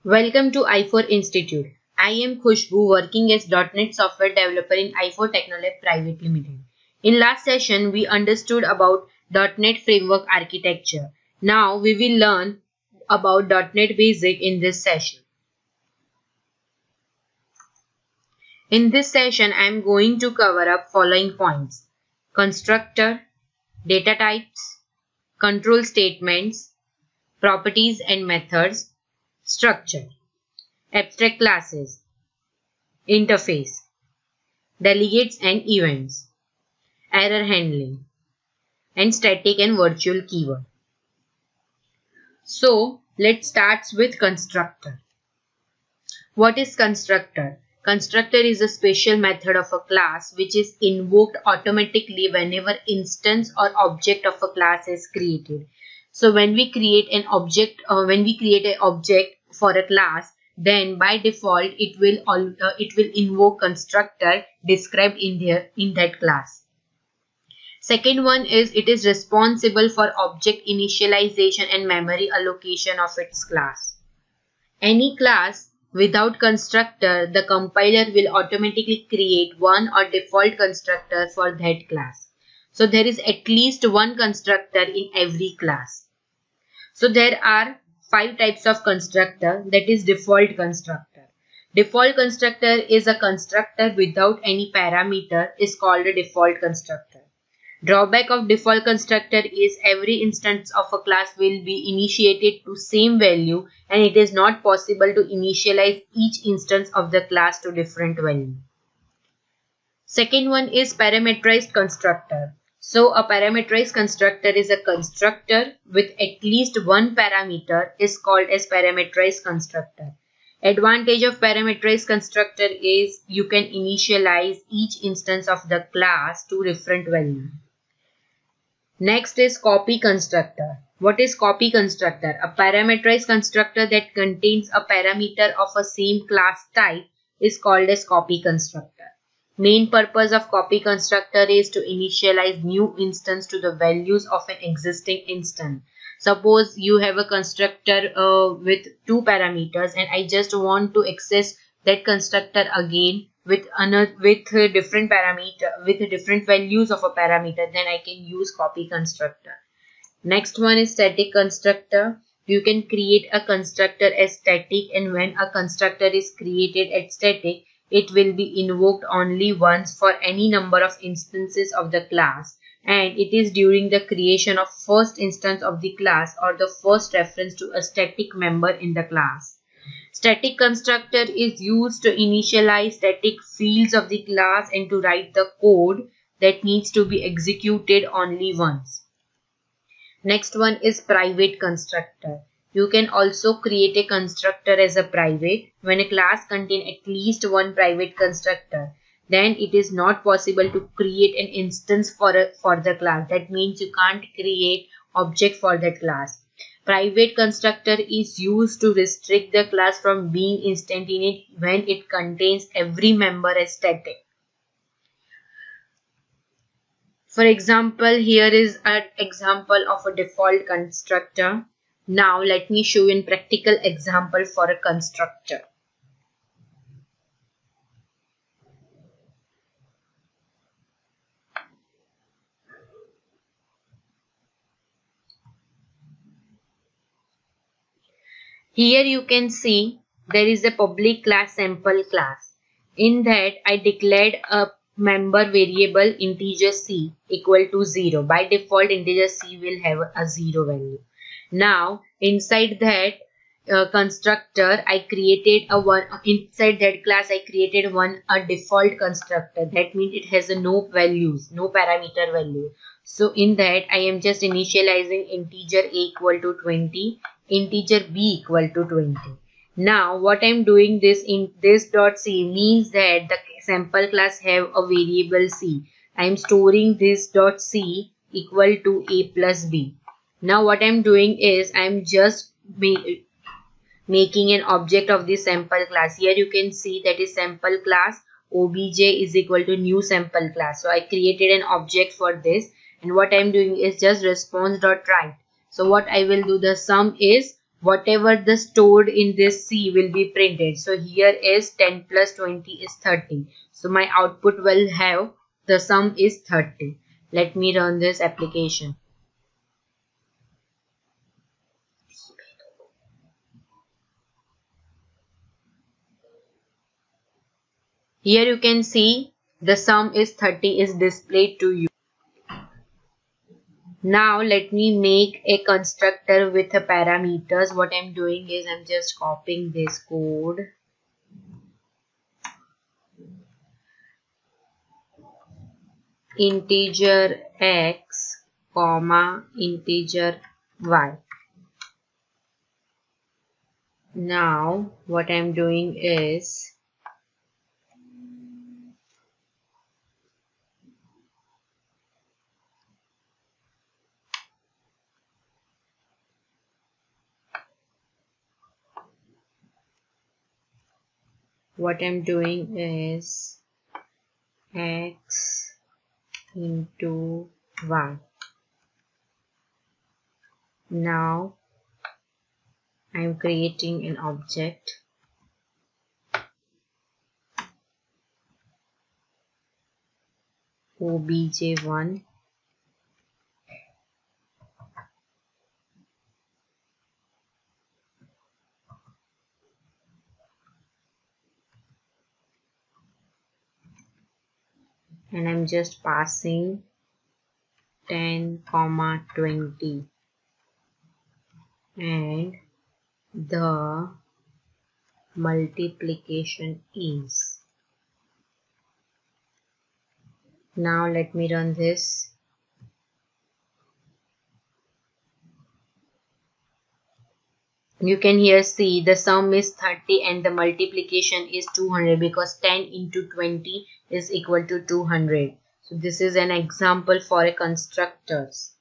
Welcome to i4 Institute. I am Khushbu, working as .NET software developer in i4 Technolab Private Limited. In last session, we understood about .NET framework architecture. Now we will learn about .NET Basic in this session. In this session, I am going to cover up following points: constructor, data types, control statements, properties and methods, structure, abstract classes, interface, delegates and events, error handling, and static and virtual keyword. So let's start with constructor. What is constructor? Constructor is a special method of a class which is invoked automatically whenever instance or object of a class is created. So when we create an object, for a class, then by default it will invoke constructor described in that class. Second one is it is responsible for object initialization and memory allocation of its class. Any class without constructor, the compiler will automatically create one or default constructor for that class. So there is at least one constructor in every class. So there are 5 types of constructor, that is default constructor. Default constructor is a constructor without any parameter is called a default constructor. Drawback of default constructor is every instance of a class will be initiated to same value and it is not possible to initialize each instance of the class to different value. Second one is parameterized constructor. So a parameterized constructor is a constructor with at least one parameter is called as parameterized constructor. Advantage of parameterized constructor is you can initialize each instance of the class to different value. Next is copy constructor. What is copy constructor? A parameterized constructor that contains a parameter of a same class type is called as copy constructor. Main purpose of copy constructor is to initialize new instance to the values of an existing instance. Suppose you have a constructor with 2 parameters and I just want to access that constructor again with different parameter, with different values of a parameter, then I can use copy constructor. Next one is static constructor. You can create a constructor as static, and when a constructor is created as static, it will be invoked only once for any number of instances of the class, and it is during the creation of first instance of the class or the first reference to a static member in the class. Static constructor is used to initialize static fields of the class and to write the code that needs to be executed only once. Next one is private constructor. You can also create a constructor as a private. When a class contains at least one private constructor, then it is not possible to create an instance for the class. That means you can't create object for that class. Private constructor is used to restrict the class from being instantiated when it contains every member as static. For example, here is an example of a default constructor. Now let me show you a practical example for a constructor. Here you can see there is a public class sample class. In that I declared a member variable integer c equal to 0. By default integer c will have a 0 value. Now inside that constructor I created inside that class I created a default constructor. That means it has no values, no parameter value. So in that I am just initializing integer a equal to 20, integer b equal to 20. Now what I am doing this in this .c means that the sample class have a variable c. I am storing this .c equal to a plus b. Now what I am doing is I am just making an object of the sample class. Here you can see that is sample class obj is equal to new sample class. So I created an object for this, and what I am doing is just response.write. So what I will do, the sum is whatever the stored in this C will be printed. So here is 10 plus 20 is 30. So my output will have the sum is 30. Let me run this application. Here you can see the sum is 30 is displayed to you. Now let me make a constructor with the parameters. What I'm doing is I'm just copying this code. Integer x, comma, integer y. Now what I'm doing is x into y. Now I'm creating an object. obj1 and I'm just passing 10, 20 and the multiplication is. Now let me run this. You can here see the sum is 30 and the multiplication is 200 because 10 into 20 is equal to 200. So this is an example for a constructors.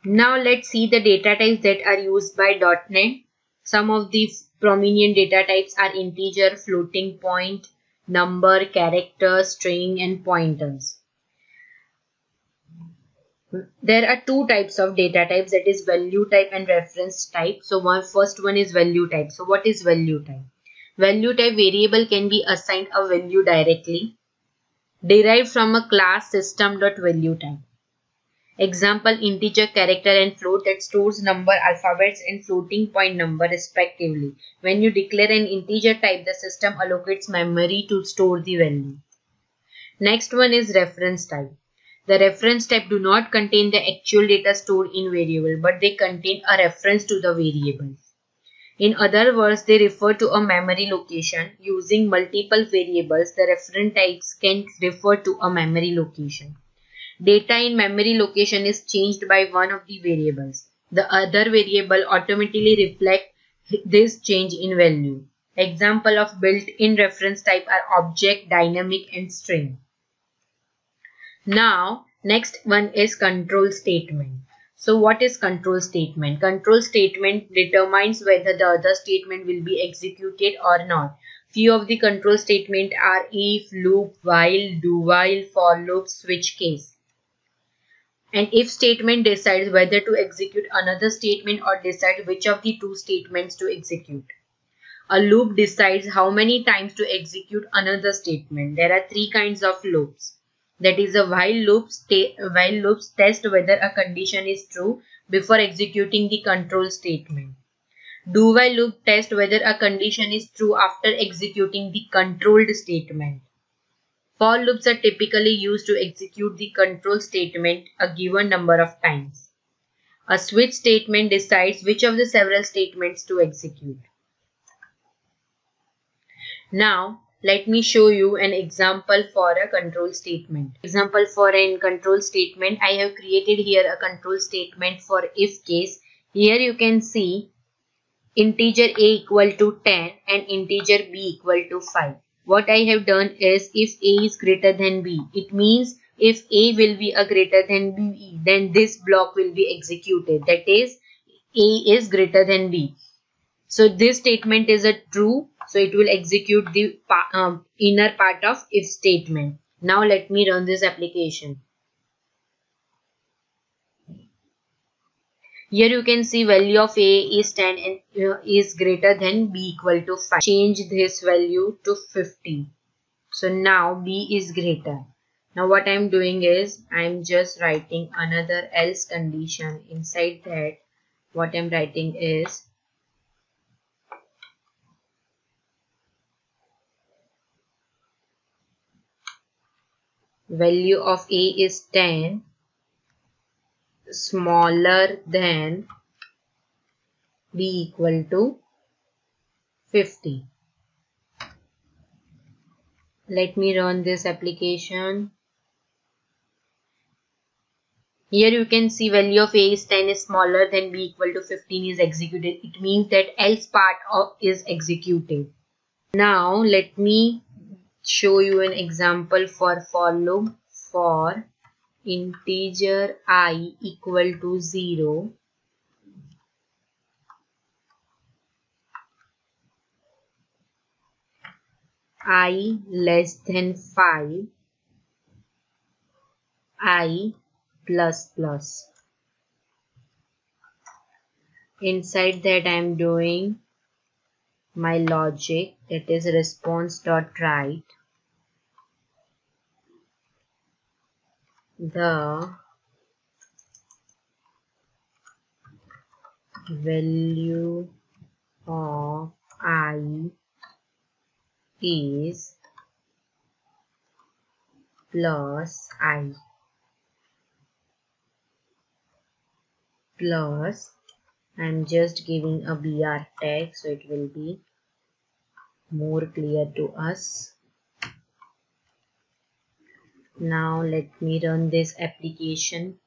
Now let's see the data types that are used by .NET. Some of the prominent data types are integer, floating point, number, character, string and pointers. There are two types of data types, that is value type and reference type. So first one is value type. So what is value type? Value type variable can be assigned a value directly, derived from a class system.value type. Example, integer, character and float that stores number, alphabets and floating point number respectively. When you declare an integer type, the system allocates memory to store the value. Next one is reference type. The reference type do not contain the actual data stored in variable, but they contain a reference to the variable. In other words, they refer to a memory location. Using multiple variables, the reference types can refer to a memory location. Data in memory location is changed by one of the variables. The other variable automatically reflects this change in value. Example of built-in reference type are object, dynamic and string. Now, next one is control statement. So what is control statement? Control statement determines whether the other statement will be executed or not. Few of the control statement are if, loop, while, do while, for loop, switch case. An if statement decides whether to execute another statement or decide which of the two statements to execute. A loop decides how many times to execute another statement. There are three kinds of loops. That is a while loops test whether a condition is true before executing the control statement. Do while loop test whether a condition is true after executing the controlled statement. For loops are typically used to execute the control statement a given number of times. A switch statement decides which of the several statements to execute. Now, let me show you an example for a control statement. Example for a control statement, I have created here a control statement for if case. Here you can see integer a equal to 10 and integer b equal to 5. What I have done is if a is greater than b, it means if a will be a greater than b, then this block will be executed. That is, a is greater than b. So this statement is a true, so it will execute the inner part of if statement. Now let me run this application. Here you can see value of A is 10 and is greater than B equal to 5. Change this value to 50. So now B is greater. Now what I am doing is I am just writing another else condition. Inside that, what I am writing is value of A is 10 smaller than B equal to 50. Let me run this application. Here you can see value of A is 10 is smaller than B equal to 15 is executed. It means that else part of is executed. Now let me show you an example for loop for integer I equal to 0. I less than 5, I plus plus. Inside that I am doing my logic, that is response dot write the value of I is plus I plus, I'm just giving a BR tag so it will be more clear to us. Now let me run this application.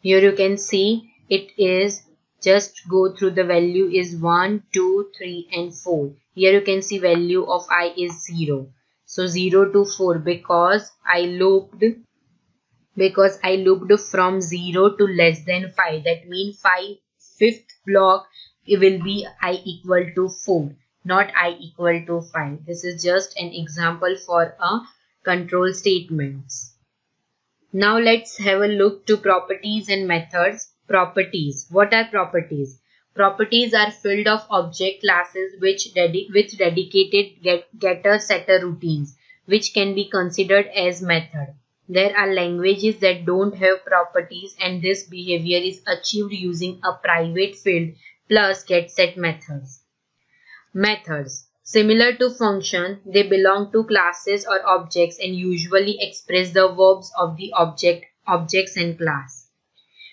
Here you can see it is just go through the value is 1, 2, 3 and 4. Here you can see value of I is 0. So 0 to 4 because I looped from 0 to less than 5. That means fifth block it will be I equal to 4, not I equal to 5. This is just an example for a control statements. Now let's have a look to properties and methods. Properties. What are properties? Properties are field of object classes with dedicated getter setter routines, which can be considered as method. There are languages that don't have properties and this behavior is achieved using a private field plus getSet methods. Methods. Similar to function, they belong to classes or objects and usually express the verbs of the objects and class.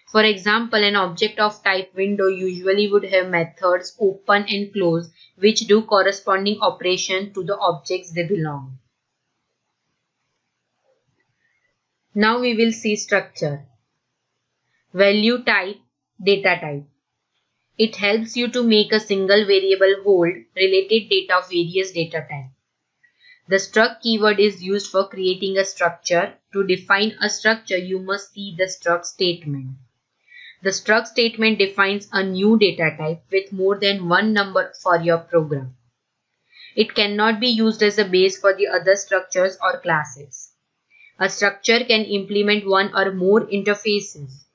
For example, an object of type window usually would have methods open and close which do corresponding operation to the objects they belong. Now we will see structure. Value type, data type. It helps you to make a single variable hold related data of various data types. The struct keyword is used for creating a structure. To define a structure, you must see the struct statement. The struct statement defines a new data type with more than one number for your program. It cannot be used as a base for the other structures or classes. A structure can implement one or more interfaces.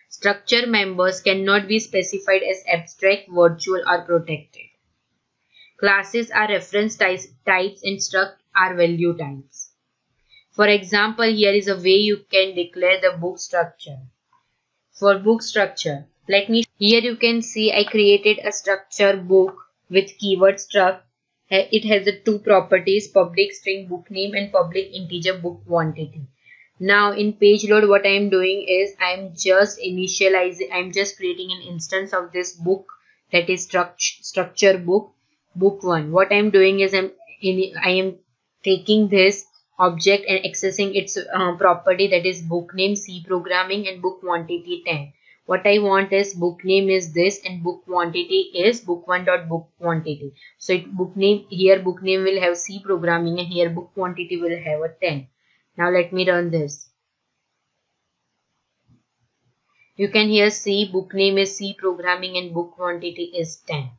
Structure members cannot be specified as abstract, virtual, or protected. Classes are reference types and struct are value types. For example, here is a way you can declare the book structure. For book structure, here you can see I created a structure book with keyword struct. It has two properties, public string book name and public integer book quantity. Now in page load, what I am doing is I am just creating an instance of this book, that is structure book 1. What I am doing is I am taking this object and accessing its property, that is book name, C programming, and book quantity 10. What I want is book name is this and book quantity is book1.book quantity. So book name will have C programming and here book quantity will have a 10. Now let me run this. You can here see book name is C programming and book quantity is 10.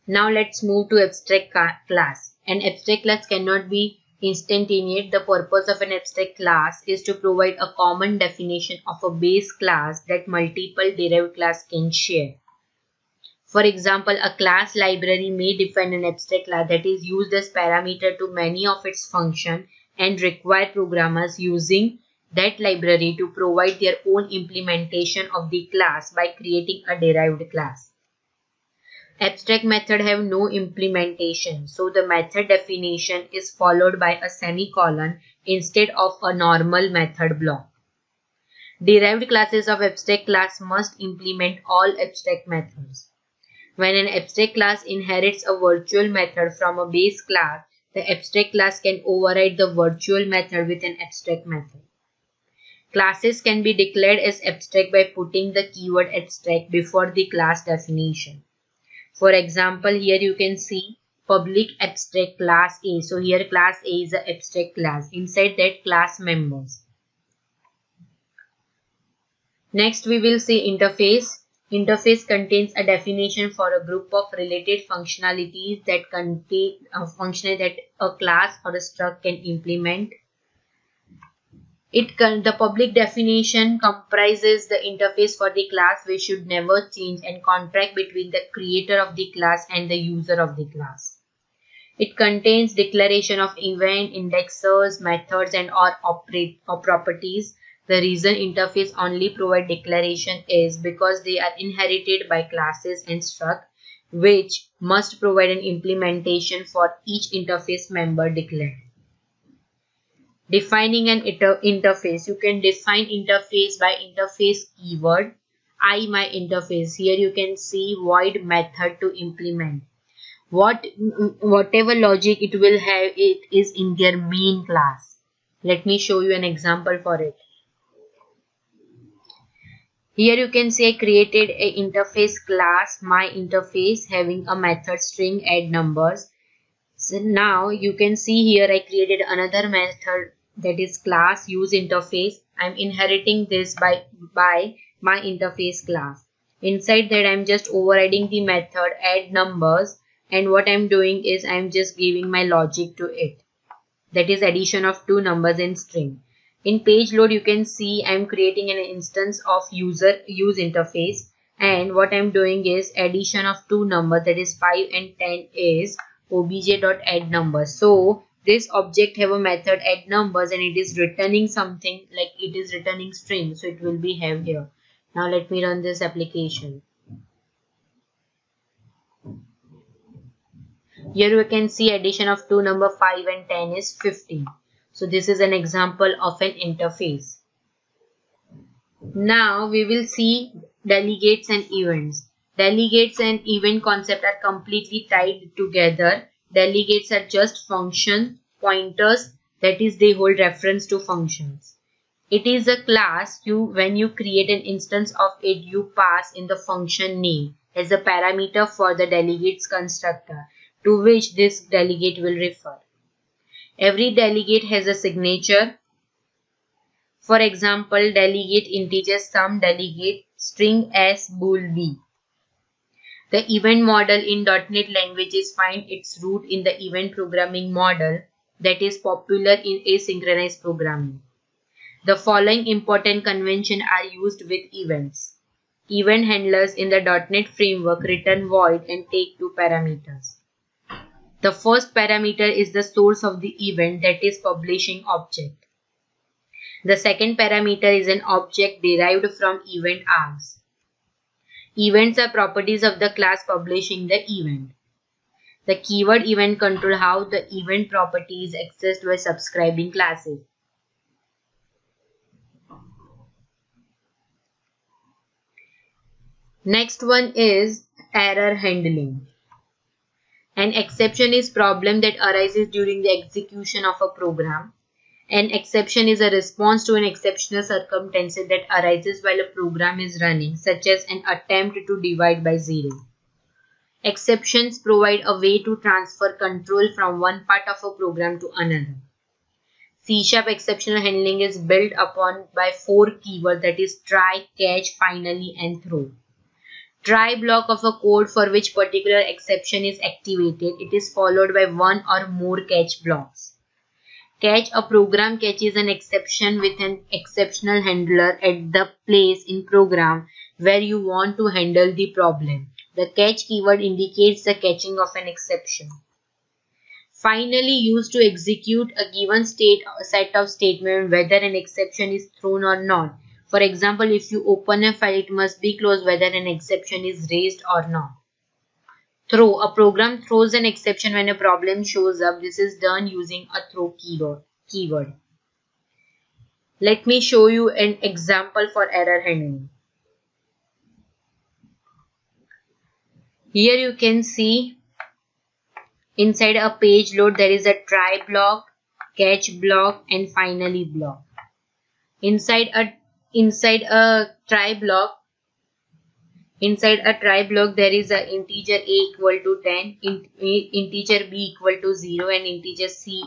Now let's move to abstract class. An abstract class cannot be Instantiate, the purpose of an abstract class is to provide a common definition of a base class that multiple derived classes can share. For example, a class library may define an abstract class that is used as parameter to many of its functions and require programmers using that library to provide their own implementation of the class by creating a derived class. Abstract methods have no implementation, so the method definition is followed by a semicolon instead of a normal method block. Derived classes of abstract class must implement all abstract methods. When an abstract class inherits a virtual method from a base class, the abstract class can override the virtual method with an abstract method. Classes can be declared as abstract by putting the keyword abstract before the class definition. For example, here you can see public abstract class A. So here class A is an abstract class. Inside that, class members. Next we will see interface. Interface contains a definition for a group of related functionalities that contain a function that a class or a struct can implement. The public definition comprises the interface for the class, which should never change, and contract between the creator of the class and the user of the class. It contains declaration of event, indexers, methods, and or properties. The reason interface only provide declaration is because they are inherited by classes and struct, which must provide an implementation for each interface member declared. Defining an interface. You can define interface by interface keyword IMyInterface. Here you can see void method to implement. Whatever logic it will have, it is in their main class. Let me show you an example for it. Here you can see I created an interface class myInterface having a method string add numbers. So now you can see here I created another method that is class useInterface. I'm inheriting this by myInterface class. Inside that I'm just overriding the method add numbers, and what I'm doing is I'm just giving my logic to it. That is addition of two numbers in string. In page load you can see I'm creating an instance of useInterface, and what I'm doing is addition of two numbers, that is 5 and 10 is obj.addNumbers. So this object have a method add numbers and it is returning something, like it is returning string, so it will be have here. Now let me run this application. Here you can see addition of two number 5 and 10 is 15. So this is an example of an interface. Now we will see delegates and events. Delegates and event concept are completely tied together. Delegates are just function pointers, that is they hold reference to functions. It is a class. When you create an instance of it, you pass in the function name as a parameter for the delegates constructor to which this delegate will refer. Every delegate has a signature. For example, delegate integer sum delegate string s bool b. The event model in .NET languages find its root in the event programming model that is popular in asynchronous programming. The following important conventions are used with events. Event handlers in the .NET framework return void and take two parameters. The first parameter is the source of the event, that is publishing object. The second parameter is an object derived from event args. Events are properties of the class publishing the event. The keyword event control how the event property is accessed by subscribing classes. Next one is error handling. An exception is problem that arises during the execution of a program. An exception is a response to an exceptional circumstance that arises while a program is running, such as an attempt to divide by 0. Exceptions provide a way to transfer control from one part of a program to another. C# exceptional handling is built upon by 4 keywords, that is try, catch, finally, and throw. Try block of a code for which particular exception is activated. It is followed by one or more catch blocks. Catch: a program catches an exception with an exceptional handler at the place in program where you want to handle the problem. The catch keyword indicates the catching of an exception. Finally, used to execute a given set of statements whether an exception is thrown or not. For example, if you open a file, it must be closed whether an exception is raised or not. Throw: a program throws an exception when a problem shows up. This is done using a throw keyword. Let me show you an example for error handling. Here you can see inside a page load there is a try block, catch block, and finally block. Inside a try block there is a integer a equal to 10, integer b equal to 0, and integer c.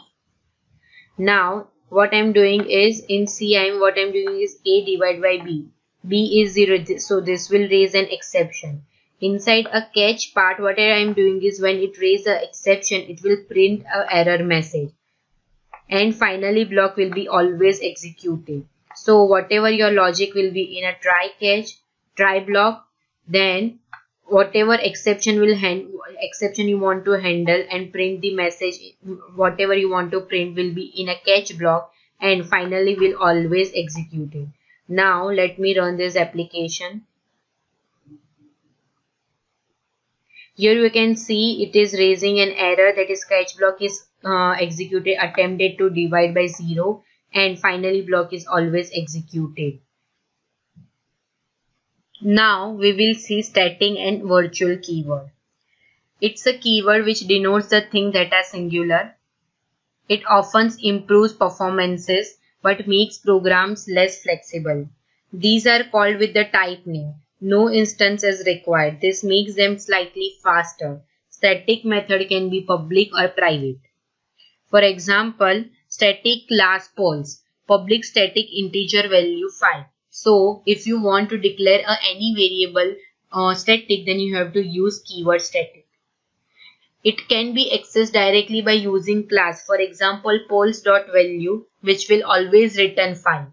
Now what I'm doing is in C what I'm doing is a divided by b. B is 0, so this will raise an exception. Inside a catch part, what I am doing is when it raises an exception, it will print an error message. And finally block will be always executed. So whatever your logic will be in a try block, then whatever exception you want to handle and print the message, whatever you want to print will be in a catch block, and finally will always execute it. Now let me run this application. Here you can see it is raising an error, that is catch block is executed, attempted to divide by 0, and finally block is always executed. Now we will see static and virtual keyword. It's a keyword which denotes the thing that are singular. It often improves performances but makes programs less flexible. These are called with the type name. No instance is required. This makes them slightly faster. Static method can be public or private. For example, static class polls, public static integer value 5. So if you want to declare any variable static, then you have to use keyword static. It can be accessed directly by using class. For example, polls.value, which will always return 5.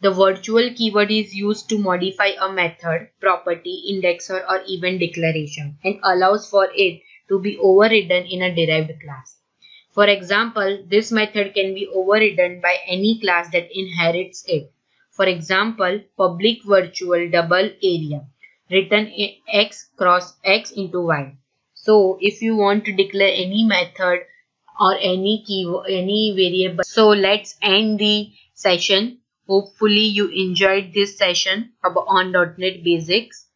The virtual keyword is used to modify a method, property, indexer, or even declaration, and allows for it to be overridden in a derived class. For example, this method can be overridden by any class that inherits it. For example, public virtual double area, return x cross x into y. So if you want to declare any method or any keyword, any variable. So let's end the session. Hopefully you enjoyed this session on .NET Basics.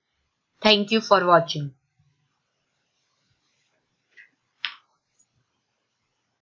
Thank you for watching.